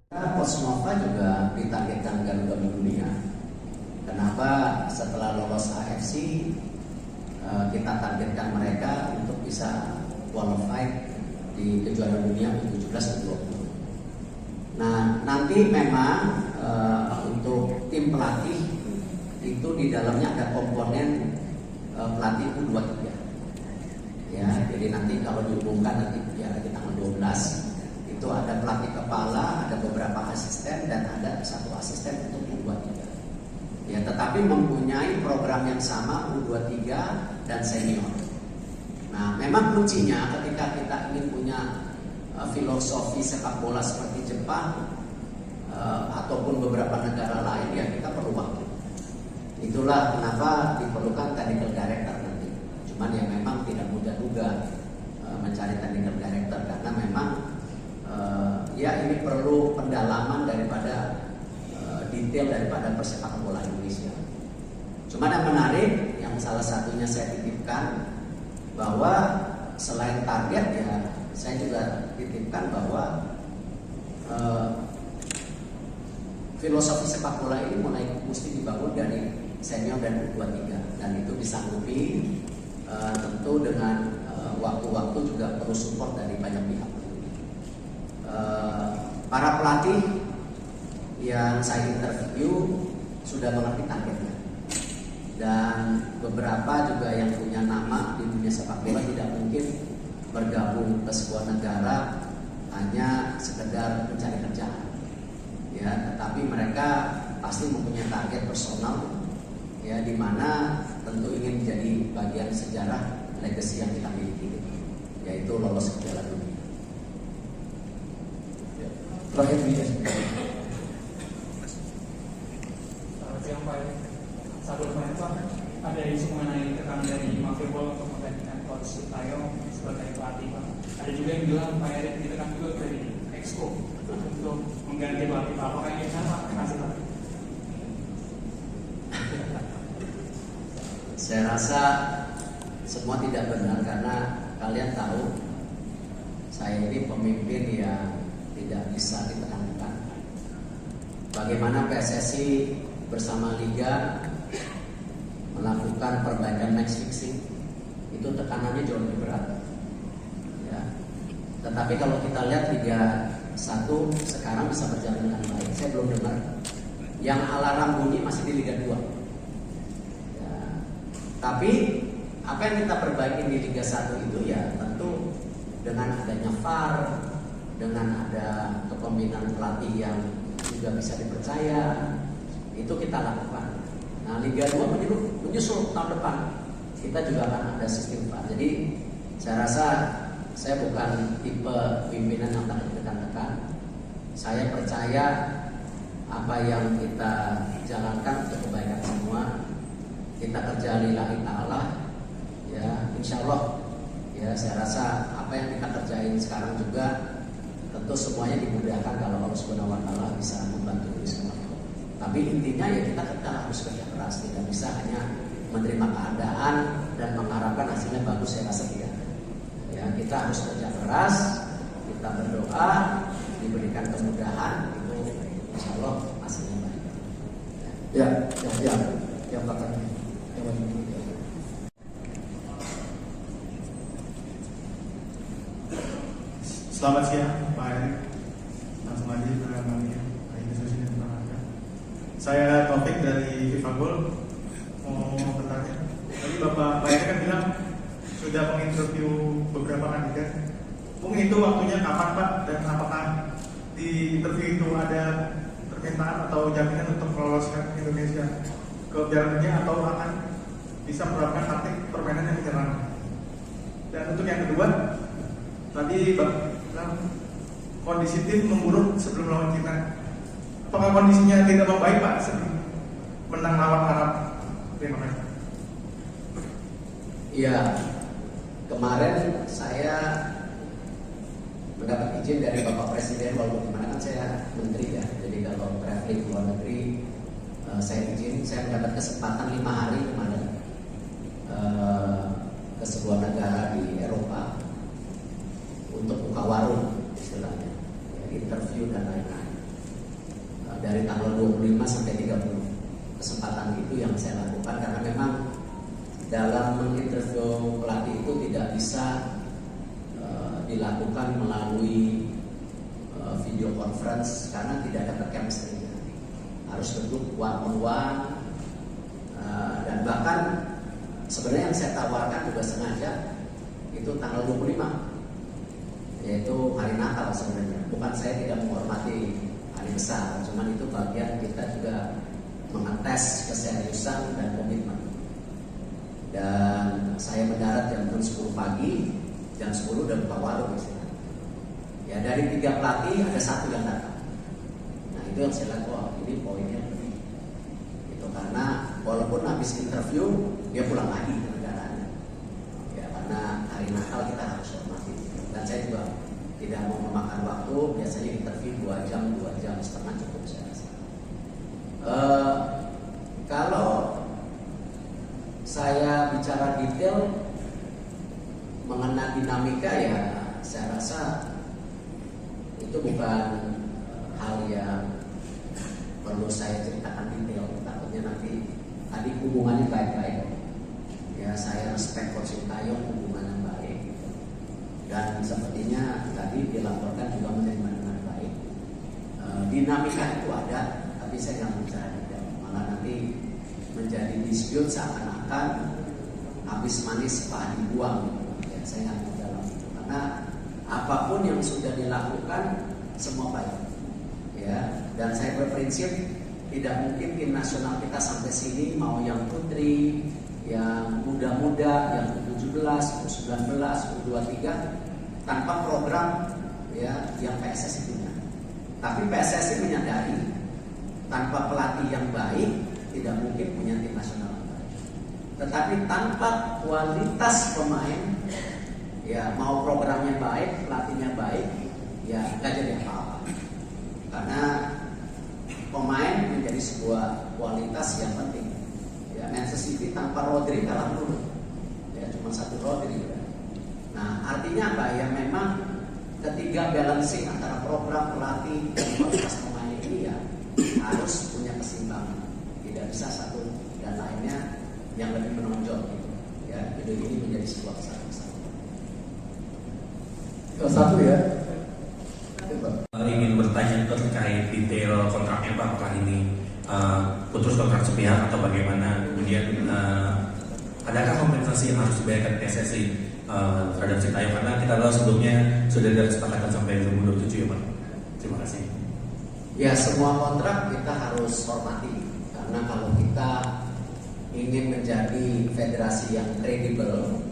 Kosnova juga ditargetkan Garuda Dunia. Kenapa setelah lolos AFC kita targetkan mereka untuk bisa qualified di kejuaraan dunia U17 dan U20. Nah, nanti memang untuk tim pelatih itu di dalamnya ada komponen pelatih U23. Ya, jadi nanti kalau dihubungkan nanti ya di tanggal 12 itu ada pelatih kepala, ada beberapa asisten dan ada satu asisten untuk U23. Ya, tetapi mempunyai program yang sama U23 dan senior. Nah, memang kuncinya ketika kita ingin punya filosofi sepak bola seperti Jepang ataupun beberapa negara lain, ya kita perlu waktu. Itulah kenapa diperlukan technical director nanti. Cuman ya memang tidak mudah juga mencari technical director karena memang ya ini perlu pendalaman daripada detail daripada persepak bola Indonesia. Cuma yang menarik, yang salah satunya saya titipkan bahwa selain target ya saya juga titipkan bahwa filosofi sepak bola ini mulai mesti dibangun dari senior dan U23 dan itu disanggupi tentu dengan waktu-waktu juga perlu support dari banyak pihak. Para pelatih yang saya interview sudah mengerti targetnya dan beberapa juga yang punya nama di dunia sepak bola tidak mungkin bergabung ke sebuah negara hanya sekedar mencari kerjaan, ya, tetapi mereka pasti mempunyai target personal, ya, di mana tentu ingin menjadi bagian sejarah legacy yang kita miliki, yaitu lolos ke Piala Dunia. Terakhir nih, selamat siang Pak. Satu kemarin Pak, ada isu mengenai tekanan dari Mafia Bola untuk menggantikan Coach Sintayong sebagai pelatih Pak. Ada juga yang bilang Pak Erick ditekan juga dari Exco untuk mengganti pelatih Pak. Apakah ini sama? Terima kasih Pak. Saya rasa semua tidak benar karena kalian tahu saya ini pemimpin yang tidak bisa ditekan-tekan. Bagaimana PSSI bersama Liga melakukan perbaikan match fixing, itu tekanannya jauh lebih berat. Ya. Tetapi kalau kita lihat Liga 1 sekarang bisa berjalan dengan baik. Saya belum dengar yang alarm bunyi masih di Liga 2. Ya. Tapi apa yang kita perbaiki di Liga 1 itu ya tentu dengan adanya VAR, dengan ada kepemimpinan pelatih yang juga bisa dipercaya, itu kita lakukan. Nah, Liga 2 menyusul tahun depan kita juga akan ada sistem VAR. Jadi saya rasa saya bukan tipe pimpinan yang takut tekan-tekan. Saya percaya apa yang kita jalankan untuk kebaikan semua. Kita kerja lillahi ta'ala, ya, insya Allah. Ya, saya rasa apa yang kita kerjain sekarang juga tentu semuanya dimudahkan kalau Allah Subhanahu wa taala bisa membantu ini semua. Tapi intinya ya kita harus kerja keras, tidak bisa hanya menerima keadaan dan mengharapkan hasilnya bagus, saya rasa tidak. Ya, kita harus kerja keras, kita berdoa, diberikan kemudahan, itu insya Allah hasilnya baik. yang belakang. Selamat siang Pak Erick, Mas Madi, Pak Mania, Pak Industri dan Pak Anda. Saya Taufik dari FIFA Goal. Mau bertanya, tadi Pak Erick kan bilang sudah menginterview beberapa kandidat. Mungkin itu waktunya kapan Pak, dan apakah di interview itu ada permintaan atau jaminan untuk meloloskan Indonesia ke Piala Dunia atau akan bisa menerapkan taktik permainan yang menyerang? Dan untuk yang kedua, tadi Bang kondisi tim memburuk sebelum lawan Cina. Apakah kondisinya tidak membaik Pak sebelum menang lawan Arab? Terima kasih. Iya, kemarin saya mendapat izin dari Bapak Presiden, walaupun gimana kan saya menteri ya. Jadi kalau traveling ke luar negeri saya izin, saya mendapat kesempatan 5 hari kemarin ke sebuah negara di Eropa untuk buka warung istilahnya, ya, interview dan lain-lain. dari tanggal 25 sampai 30. Kesempatan itu yang saya lakukan karena memang dalam menginterview pelatih itu tidak bisa dilakukan melalui video conference karena tidak ada chemistry. Harus duduk one on one, dan bahkan sebenarnya yang saya tawarkan juga sengaja itu tanggal 25, yaitu hari Natal sebenarnya. Bukan saya tidak menghormati hari besar, cuman itu bagian kita juga mengetes keseriusan dan komitmen. Dan saya mendarat jam 10 pagi, jam 10 udah buka warung misalnya. Ya dari 3 pelatih ada 1 yang datang. Nah itu yang saya lakukan. Oh, ini poinnya itu karena walaupun habis interview dia pulang lagi ke negaranya. Ya karena hari Natal kita harus hormati. Dan saya juga tidak mau memakan waktu. Biasanya interview 2 jam, 2 jam setengah cukup saya rasa. Kalau saya bicara detail mengenai dinamika ya saya rasa itu bukan hal yang perlu saya ceritakan detail. Takutnya nanti tadi hubungannya baik-baik. Ya saya respect Coach Sintayong, hubungannya baik. Dan sepertinya tadi dilaporkan juga menerima dengan baik. Dinamika itu ada, tapi saya nggak bicara detail. Malah nanti menjadi dispute seakan-akan habis manis pak dibuang. Ya, saya nggak mau dalam itu karena apapun yang sudah dilakukan semua baik. Ya, dan saya berprinsip tidak mungkin tim nasional kita sampai sini mau yang putri, yang muda-muda, yang U17, U19, U23 tanpa program ya yang PSSI punya. Tapi PSSI menyadari tanpa pelatih yang baik tidak mungkin punya tim nasional yang baik. Tetapi tanpa kualitas pemain, ya mau programnya baik, pelatihnya baik, ya nggak jadi apa-apa. Karena pemain menjadi sebuah kualitas yang penting. Ya, Manchester City tanpa Rodri kalah dulu. Ya cuma 1 Rodri. Nah artinya apa? Ya memang ketiga balancing antara program pelatih dan kualitas pemain ini ya harus punya keseimbangan. Tidak bisa satu dan lainnya yang lebih menonjol gitu. Ya, ini menjadi sebuah kesalahan. Satu ya. Ingin bertanya terkait detail kontraknya Pak, apakah ini putus kontrak sepihak atau bagaimana? Kemudian adakah kompensasi yang harus dibayarkan PSSI terhadap Sintayong? Karena kita tahu sebelumnya sudah ada kesepakatan sampai 2027 ya Pak. Terima kasih. Ya semua kontrak kita harus hormati karena kalau kita ingin menjadi federasi yang kredibel,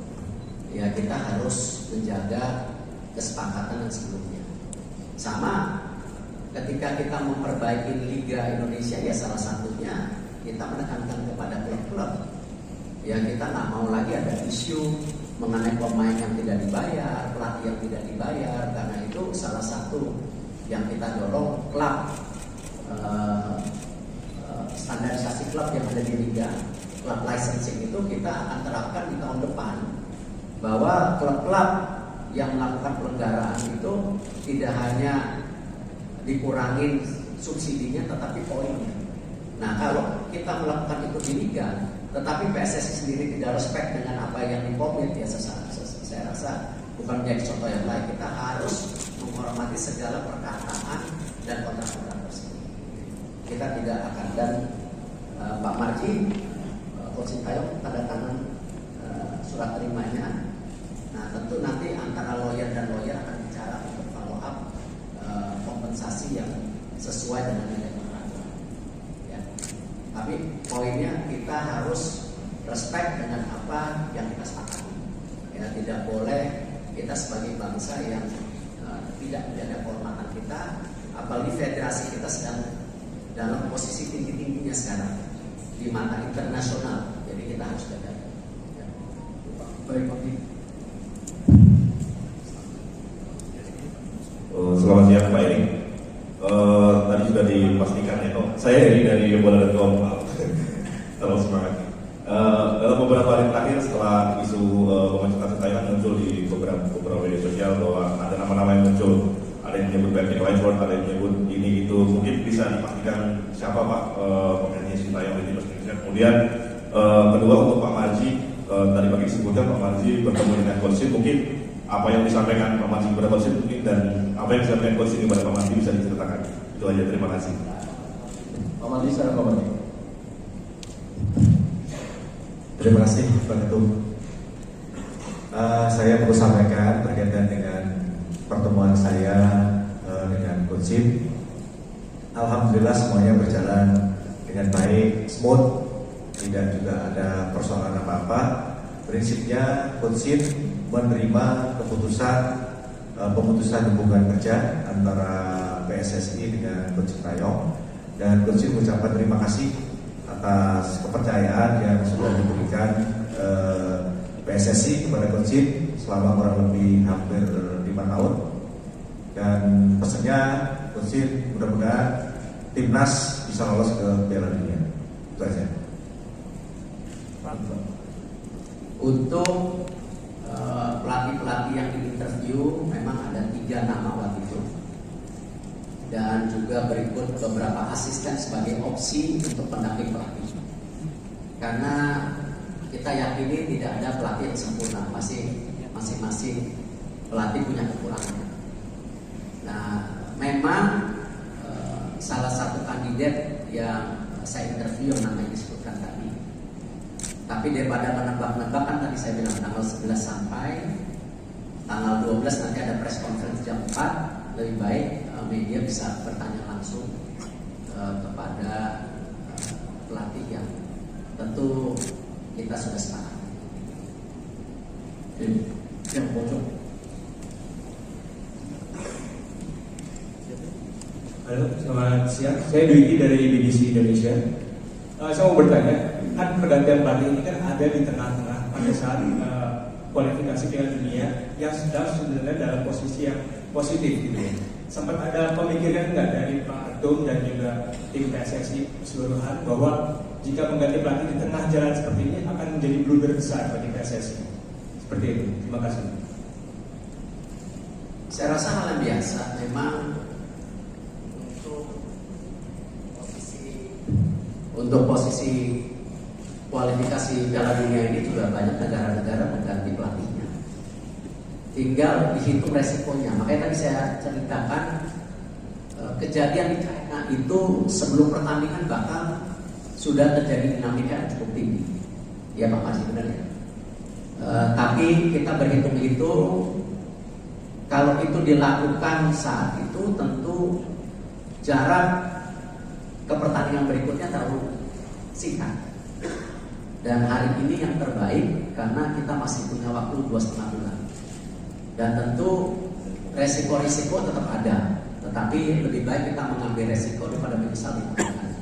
ya kita harus menjaga kesepakatan yang sebelumnya. Sama ketika kita memperbaiki Liga Indonesia ya salah satunya kita menekankan kepada klub-klub. Ya kita nggak mau lagi ada isu mengenai pemain yang tidak dibayar, pelatih yang tidak dibayar, karena itu salah satu yang kita dorong klub standarisasi klub yang ada di Liga, klub licensing itu kita akan terapkan di tahun depan bahwa klub-klub yang melakukan pelanggaran itu tidak hanya dikurangin subsidinya tetapi poinnya. Nah kalau kita melakukan itu di Liga tetapi PSSI sendiri tidak respect dengan apa yang dikomit ya saya rasa bukan menjadi contoh yang baik. Kita harus menghormati segala perkataan dan kontrak-kontrak tersebut. Kita tidak akan dan Pak Marji Coach Sintayong tanda tangan surat terimanya. Nah tentu nanti antara lawyer dan lawyer akan bicara untuk follow up kompensasi yang sesuai dengan nilai kontrak. Ya. Tapi poinnya kita harus respect dengan apa yang kita sepakati. Ya, tidak boleh kita sebagai bangsa yang tidak menjaga kehormatan kita, apalagi federasi kita sedang dalam posisi tinggi-tingginya sekarang di mata internasional. Jadi kita harus jaga. Ya. Baik Pak. Selamat siang Pak Eri. Tadi sudah dipastikan ya, saya Eri dari Bola.com. Terus semangat. Dalam beberapa hari terakhir setelah isu pemecatan Sintayong muncul di beberapa media sosial bahwa ada nama-nama yang muncul, ada yang yang menyebut Patrick Kluivert, ada yang menyebut ini itu. Mungkin bisa dipastikan siapa Pak pemainnya Sintayong di timnas Indonesia. Kemudian kedua untuk Pak Marji, tadi pagi disebutkan Pak Marji bertemu dengan Coach Shin. Mungkin apa yang disampaikan Pak Marji kepada Coach Shin mungkin, dan apa yang disampaikan Coach Shin kepada Pak Marji bisa diceritakan. Itu aja, terima kasih. Pak Mandi, saya Pak Mandi. Terima kasih Pak Ketum. Saya perlu sampaikan berkaitan dengan pertemuan saya dengan Coach Shin. Alhamdulillah semuanya berjalan dengan baik, smooth, tidak juga ada persoalan apa-apa. Prinsipnya Coach Shin menerima pemutusan hubungan kerja antara PSSI dengan Coach Sintayong, dan Coach Shin mengucapkan terima kasih atas kepercayaan yang sudah diberikan PSSI kepada Coach Shin selama kurang lebih hampir 5 tahun. Dan pesannya Coach Shin mudah-mudahan timnas bisa lolos ke Piala Dunia. Itu aja. Untuk pelatih-pelatih yang diinterview memang ada 3 nama waktu itu, dan juga berikut beberapa asisten sebagai opsi untuk pendamping pelatih. Karena kita yakini tidak ada pelatih yang sempurna, masing-masing pelatih punya kekurangan. Nah, memang salah satu kandidat yang saya interview yang namanya disebutkan tadi. Tapi daripada menebak-nebak, kan tadi saya bilang tanggal 11 sampai tanggal 12 nanti ada press conference jam 4. Lebih baik media bisa bertanya langsung kepada pelatih yang tentu kita sudah sepakat. Yang pojok. Halo, selamat siang. Saya Dwiki dari BBC Indonesia. Saya mau bertanya, kan pergantian pelatih ini kan ada di tengah-tengah pada saat kualifikasi Piala Dunia yang sedang sebenarnya dalam posisi yang positif gitu ya. Sempat ada pemikiran nggak dari Pak Ketum dan juga tim PSSI keseluruhan bahwa jika mengganti pelatih di tengah jalan seperti ini akan menjadi blunder besar bagi PSSI? Seperti itu. Terima kasih. Saya rasa hal yang biasa. Memang untuk posisi kualifikasi Piala Dunia ini juga banyak negara-negara mengganti pelatihnya. Tinggal dihitung resikonya. Makanya tadi saya ceritakan kejadian di China itu sebelum pertandingan bakal sudah terjadi dinamika yang cukup tinggi. Ya Pak Masih benar ya. Tapi kita berhitung-hitung, kalau itu dilakukan saat itu tentu jarak ke pertandingan berikutnya terlalu singkat. Dan hari ini yang terbaik karena kita masih punya waktu 2,5 bulan. Dan tentu resiko-resiko tetap ada, tetapi lebih baik kita mengambil resiko daripada menyesal di tengah.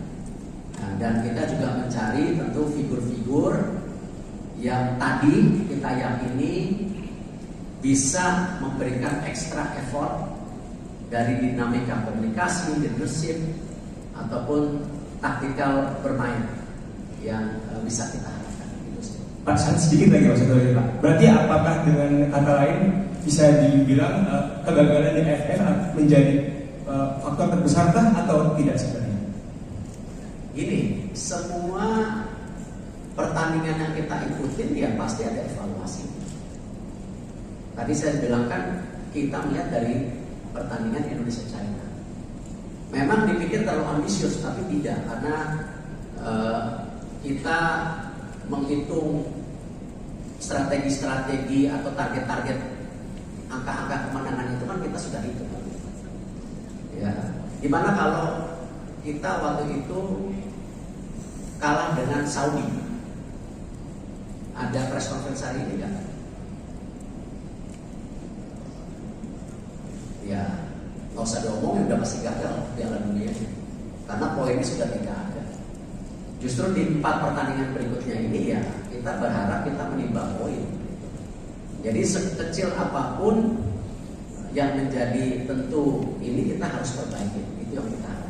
Nah, dan kita juga mencari tentu figur-figur yang tadi kita yakini bisa memberikan extra effort dari dinamika komunikasi, leadership, ataupun taktikal bermain yang bisa kita harapkan. Pak, sedikit lagi Mas Dodi, Pak. Berarti apakah dengan kata lain bisa dibilang kegagalan di AFF menjadi faktor terbesarkah atau tidak sebenarnya? Gini, semua pertandingan yang kita ikutin ya pasti ada evaluasi. Tadi saya bilang kan kita melihat dari pertandingan Indonesia-China. Memang dipikir terlalu ambisius, tapi tidak, karena kita menghitung strategi-strategi atau target-target angka-angka kemenangan itu kan kita sudah hitung. Ya, gimana kalau kita waktu itu kalah dengan Saudi? Ada press conference hari ini kan? Ya, nggak usah diomongin, udah pasti gagal Piala Dunia karena poinnya sudah tidak ada. Justru di 4 pertandingan berikutnya ini ya kita berharap kita menimba poin. Jadi sekecil apapun yang menjadi tentu ini kita harus perbaiki, itu yang kita harapkan.